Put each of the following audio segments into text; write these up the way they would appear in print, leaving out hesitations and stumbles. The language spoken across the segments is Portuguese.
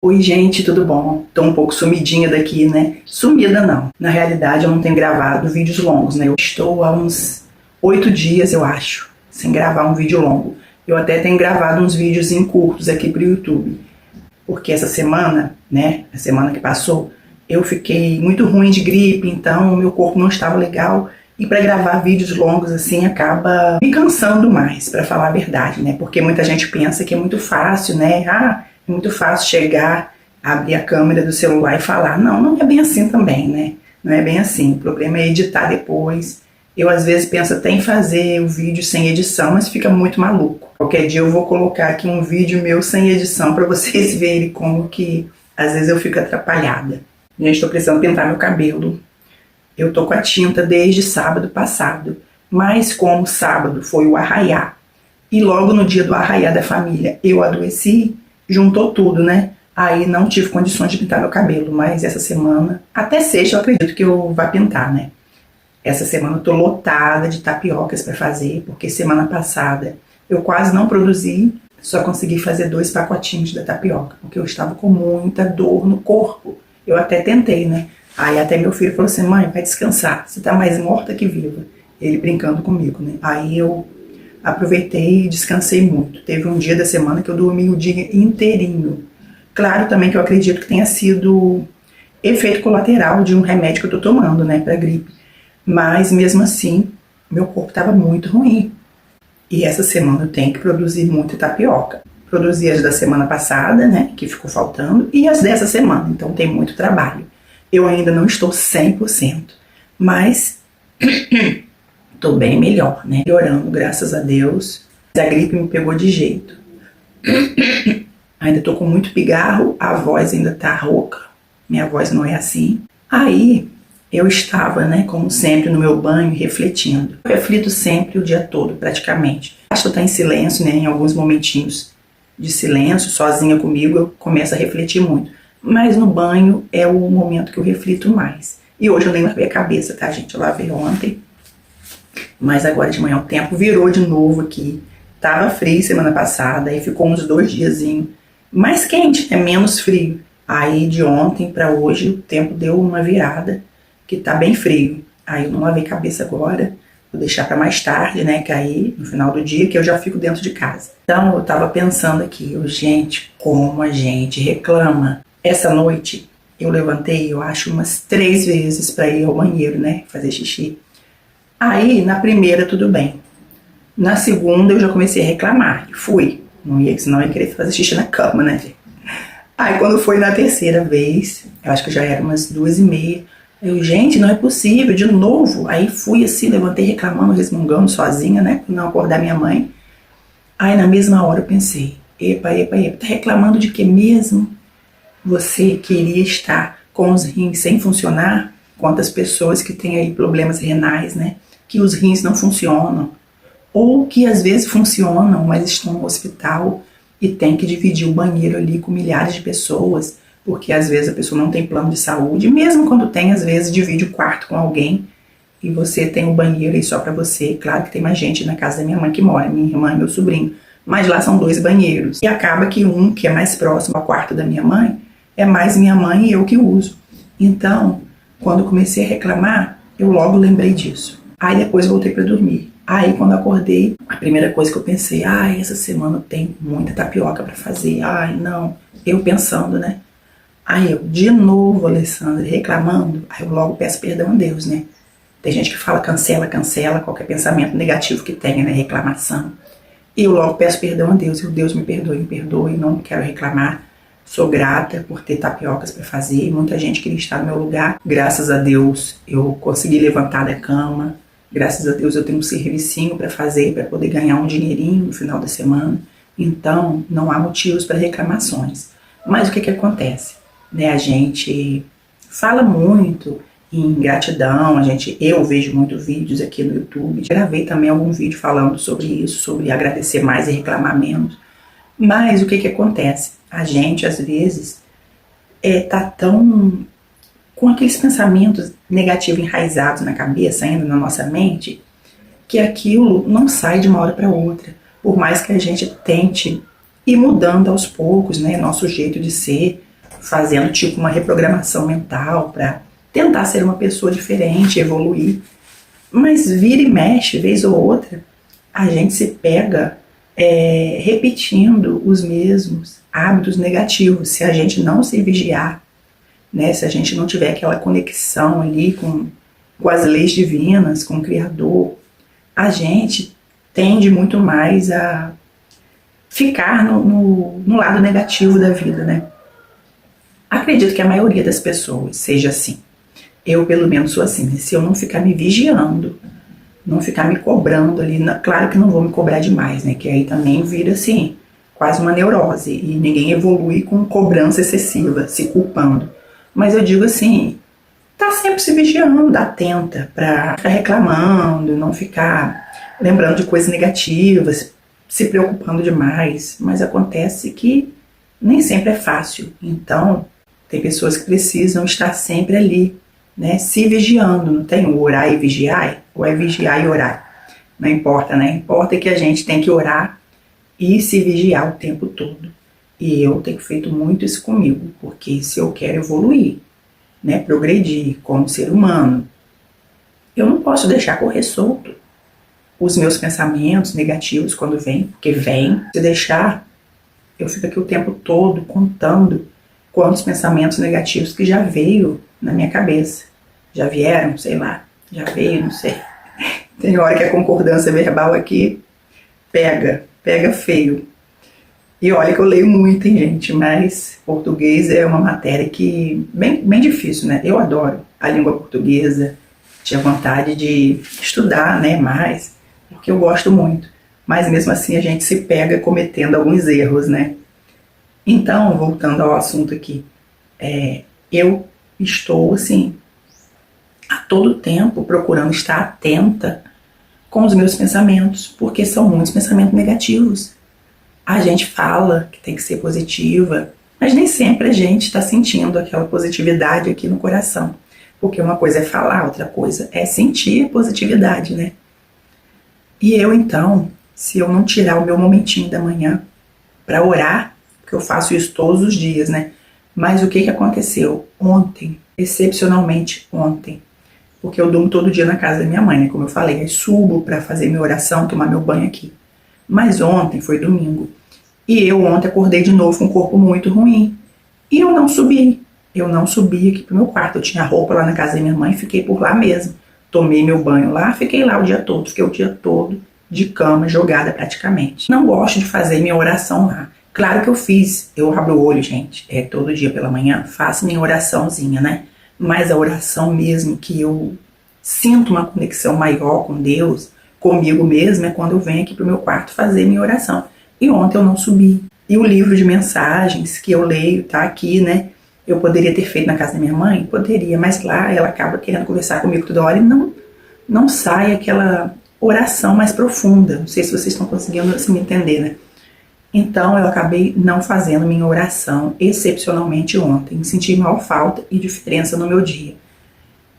Oi gente, tudo bom? Tô um pouco sumidinha daqui, né? Sumida não. Na realidade eu não tenho gravado vídeos longos, né? Eu estou há uns 8 dias, eu acho, sem gravar um vídeo longo. Eu até tenho gravado uns vídeos curtos aqui pro YouTube. Porque essa semana, né? A semana que passou, eu fiquei muito ruim de gripe, então o meu corpo não estava legal. E para gravar vídeos longos assim acaba me cansando mais, para falar a verdade, né? Porque muita gente pensa que é muito fácil, né? É muito fácil chegar, abrir a câmera do celular e falar. Não, não é bem assim também, né? Não é bem assim. O problema é editar depois. Eu às vezes penso até em fazer o vídeo sem edição, mas fica muito maluco. Qualquer dia eu vou colocar aqui um vídeo meu sem edição para vocês verem como que às vezes eu fico atrapalhada. Gente, estou precisando pintar meu cabelo. Eu tô com a tinta desde sábado passado, mas como sábado foi o arraiá, e logo no dia do arraiá da família eu adoeci, juntou tudo, né? Aí não tive condições de pintar meu cabelo, mas essa semana, até sexta eu acredito que eu vá pintar, né? Essa semana eu tô lotada de tapiocas para fazer, porque semana passada eu quase não produzi, só consegui fazer 2 pacotinhos da tapioca, porque eu estava com muita dor no corpo. Eu até tentei, né? Aí até meu filho falou assim: mãe, vai descansar, você tá mais morta que viva. Ele brincando comigo, né? Aí eu aproveitei e descansei muito. Teve um dia da semana que eu dormi o dia inteirinho. Claro também que eu acredito que tenha sido efeito colateral de um remédio que eu tô tomando, né, pra gripe. Mas mesmo assim, meu corpo tava muito ruim. E essa semana eu tenho que produzir muita tapioca. Produzi as da semana passada, né, que ficou faltando, e as dessa semana, então tem muito trabalho. Eu ainda não estou 100%, mas estou bem melhor, né? Melhorando, graças a Deus. A gripe me pegou de jeito. Ainda estou com muito pigarro, a voz ainda está rouca. Minha voz não é assim. Aí eu estava, né, como sempre, no meu banho, refletindo. Eu reflito sempre o dia todo, praticamente. Basta eu estar em silêncio, né, em alguns momentinhos de silêncio, sozinha comigo, eu começo a refletir muito. Mas no banho é o momento que eu reflito mais. E hoje eu nem lavei a cabeça, tá, gente? Eu lavei ontem. Mas agora de manhã o tempo virou de novo aqui. Tava frio semana passada, aí ficou uns 2 diazinhos mais quente, né? Menos frio. Aí de ontem para hoje o tempo deu uma virada, que tá bem frio. Aí eu não lavei a cabeça agora, vou deixar para mais tarde, né? Que aí no final do dia que eu já fico dentro de casa. Então eu tava pensando aqui, gente, como a gente reclama. Essa noite eu levantei, eu acho, umas 3 vezes para ir ao banheiro, né? Fazer xixi. Aí, na primeira, tudo bem. Na segunda, eu já comecei a reclamar. E fui. Não ia, senão eu ia querer fazer xixi na cama, né, gente? Aí, quando foi na terceira vez, eu acho que já era umas 2h30. Eu, gente, não é possível, de novo. Aí fui assim, levantei reclamando, resmungando sozinha, né? Pra não acordar minha mãe. Aí, na mesma hora, eu pensei: epa, tá reclamando de que mesmo? Você queria estar com os rins sem funcionar? Quantas pessoas que têm aí problemas renais, né? Que os rins não funcionam. Ou que às vezes funcionam, mas estão no hospital e tem que dividir o banheiro ali com milhares de pessoas, porque às vezes a pessoa não tem plano de saúde. Mesmo quando tem, às vezes divide o quarto com alguém e você tem um banheiro aí só para você. Claro que tem mais gente na casa da minha mãe que mora, minha irmã e meu sobrinho. Mas lá são 2 banheiros. E acaba que um, que é mais próximo ao quarto da minha mãe, é mais minha mãe e eu que uso. Então, quando eu comecei a reclamar, eu logo lembrei disso. Aí depois voltei para dormir. Aí quando eu acordei, a primeira coisa que eu pensei: ai, essa semana eu tenho muita tapioca para fazer. Ai, não. Eu pensando, né? Aí eu, de novo, Alessandra, reclamando. Aí eu logo peço perdão a Deus, né? Tem gente que fala cancela qualquer pensamento negativo que tenha, né? Reclamação. E eu logo peço perdão a Deus. E Deus me perdoe, não quero reclamar. Sou grata por ter tapiocas para fazer. Muita gente queria estar no meu lugar. Graças a Deus eu consegui levantar da cama. Graças a Deus eu tenho um servicinho para fazer, para poder ganhar um dinheirinho no final da semana. Então não há motivos para reclamações. Mas o que acontece? Né? A gente fala muito em gratidão. Eu vejo muitos vídeos aqui no YouTube. Gravei também algum vídeo falando sobre isso, sobre agradecer mais e reclamar menos. Mas o que acontece? A gente, às vezes, tá tão com aqueles pensamentos negativos enraizados na cabeça, ainda na nossa mente, que aquilo não sai de uma hora para outra. Por mais que a gente tente ir mudando aos poucos, né, nosso jeito de ser, fazendo tipo uma reprogramação mental para tentar ser uma pessoa diferente, evoluir. Mas vira e mexe, vez ou outra, a gente se pega repetindo os mesmos hábitos negativos. Se a gente não se vigiar, né, se a gente não tiver aquela conexão ali com as leis divinas, com o Criador, a gente tende muito mais a ficar no lado negativo da vida, né? Acredito que a maioria das pessoas seja assim. Eu, pelo menos, sou assim. Se eu não ficar me vigiando, não ficar me cobrando ali, claro que não vou me cobrar demais, né? Que aí também vira assim, quase uma neurose. E ninguém evolui com cobrança excessiva, se culpando. Mas eu digo assim, tá sempre se vigiando, atenta, pra ficar reclamando, não ficar lembrando de coisas negativas, se preocupando demais. Mas acontece que nem sempre é fácil. Então, tem pessoas que precisam estar sempre ali, né, se vigiando. Não tem o orar e vigiar, ou é vigiar e orar. Não importa, né? Importa que a gente tem que orar e se vigiar o tempo todo. E eu tenho feito muito isso comigo, porque se eu quero evoluir, né, progredir como ser humano, eu não posso deixar correr solto os meus pensamentos negativos quando vem, porque vem. Se deixar, eu fico aqui o tempo todo contando quantos pensamentos negativos que já veio na minha cabeça. Já vieram, sei lá, já veio, não sei. Tem hora que a concordância verbal aqui pega feio. E olha que eu leio muito, hein, gente, mas português é uma matéria que bem difícil, né? Eu adoro a língua portuguesa, tinha vontade de estudar, né, mais, porque eu gosto muito. Mas mesmo assim a gente se pega cometendo alguns erros, né? Então, voltando ao assunto aqui, eu estou, assim, a todo tempo procurando estar atenta com os meus pensamentos, porque são muitos pensamentos negativos. A gente fala que tem que ser positiva, mas nem sempre a gente está sentindo aquela positividade aqui no coração. Porque uma coisa é falar, outra coisa é sentir positividade, né? E eu, então, se eu não tirar o meu momentinho da manhã para orar, porque eu faço isso todos os dias, né? Mas o que aconteceu? Ontem, excepcionalmente ontem, porque eu durmo todo dia na casa da minha mãe, né? Como eu falei, aí subo para fazer minha oração, tomar meu banho aqui. Mas ontem foi domingo. E eu ontem acordei de novo com um corpo muito ruim. E eu não subi. Eu não subi aqui pro meu quarto. Eu tinha roupa lá na casa da minha mãe, fiquei por lá mesmo. Tomei meu banho lá, fiquei lá o dia todo. Fiquei o dia todo de cama, jogada praticamente. Não gosto de fazer minha oração lá. Claro que eu fiz. Eu abro o olho, gente, todo dia pela manhã, faço minha oraçãozinha, né? Mas a oração mesmo que eu sinto uma conexão maior com Deus, comigo mesmo, é quando eu venho aqui pro meu quarto fazer minha oração. E ontem eu não subi. E o livro de mensagens que eu leio tá aqui, né? Eu poderia ter feito na casa da minha mãe? Poderia, mas lá ela acaba querendo conversar comigo toda hora e não sai aquela oração mais profunda. Não sei se vocês estão conseguindo assim, me entender, né? Então eu acabei não fazendo minha oração excepcionalmente ontem. Senti maior falta e diferença no meu dia.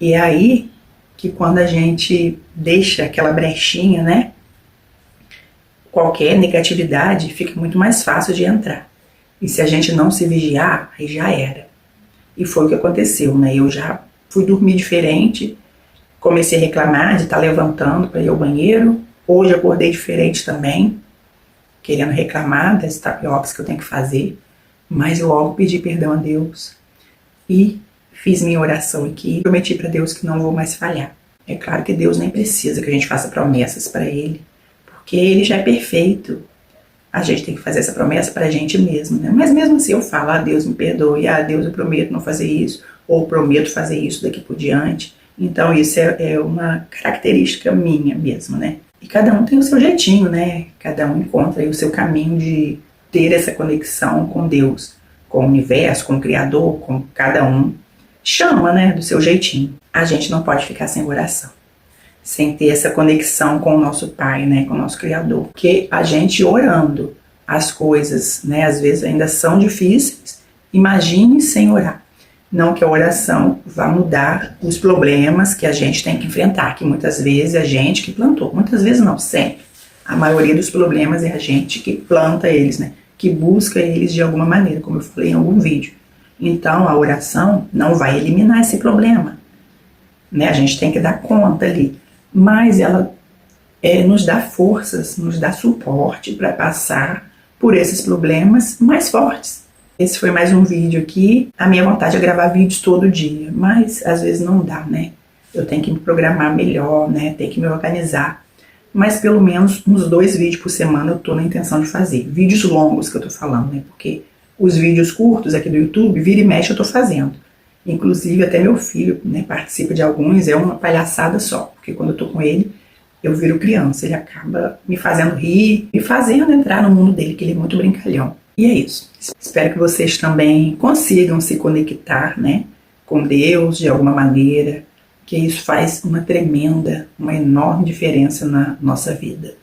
E é aí que quando a gente deixa aquela brechinha, né? Qualquer negatividade fica muito mais fácil de entrar. E se a gente não se vigiar, aí já era. E foi o que aconteceu, né? Eu já fui dormir diferente, comecei a reclamar de estar levantando para ir ao banheiro. Hoje acordei diferente também, querendo reclamar das tapiocas que eu tenho que fazer. Mas logo pedi perdão a Deus e fiz minha oração aqui. Prometi para Deus que não vou mais falhar. É claro que Deus nem precisa que a gente faça promessas para Ele, porque Ele já é perfeito. A gente tem que fazer essa promessa para a gente mesmo, né? Mas mesmo assim eu falo, Deus me perdoe, Deus eu prometo não fazer isso, ou prometo fazer isso daqui por diante. Então isso é uma característica minha mesmo, né? E cada um tem o seu jeitinho, né? Cada um encontra aí o seu caminho de ter essa conexão com Deus, com o universo, com o Criador, com cada um. Chama, né? Do seu jeitinho. A gente não pode ficar sem oração, sem ter essa conexão com o nosso Pai, né, com o nosso Criador. Porque a gente orando, as coisas, né, às vezes ainda são difíceis, imagine sem orar. Não que a oração vá mudar os problemas que a gente tem que enfrentar, que muitas vezes é a gente que plantou, muitas vezes não, sempre. A maioria dos problemas é a gente que planta eles, né, que busca eles de alguma maneira, como eu falei em algum vídeo. Então a oração não vai eliminar esse problema, né? A gente tem que dar conta ali, mas ela nos dá forças, nos dá suporte para passar por esses problemas mais fortes. Esse foi mais um vídeo aqui. A minha vontade é gravar vídeos todo dia, mas às vezes não dá, né? Eu tenho que me programar melhor, né? Tenho que me organizar. Mas pelo menos uns 2 vídeos por semana eu tô na intenção de fazer. Vídeos longos que eu tô falando, né? Porque os vídeos curtos aqui do YouTube, vira e mexe eu tô fazendo. Inclusive até meu filho, né, participa de alguns, é uma palhaçada só. Porque quando eu tô com ele, eu viro criança. Ele acaba me fazendo rir, me fazendo entrar no mundo dele, que ele é muito brincalhão. E é isso. Espero que vocês também consigam se conectar, né, com Deus de alguma maneira, que isso faz uma tremenda, uma enorme diferença na nossa vida.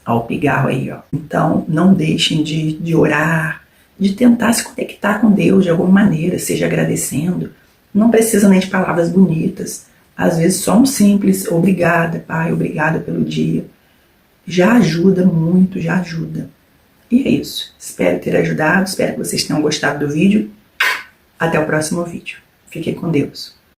Ó, o pigarro aí, ó. Então, não deixem de orar, de tentar se conectar com Deus de alguma maneira, seja agradecendo. Não precisa nem de palavras bonitas. Às vezes só um simples obrigada, Pai, obrigada pelo dia. Já ajuda muito, já ajuda. E é isso. Espero ter ajudado, espero que vocês tenham gostado do vídeo. Até o próximo vídeo. Fiquem com Deus.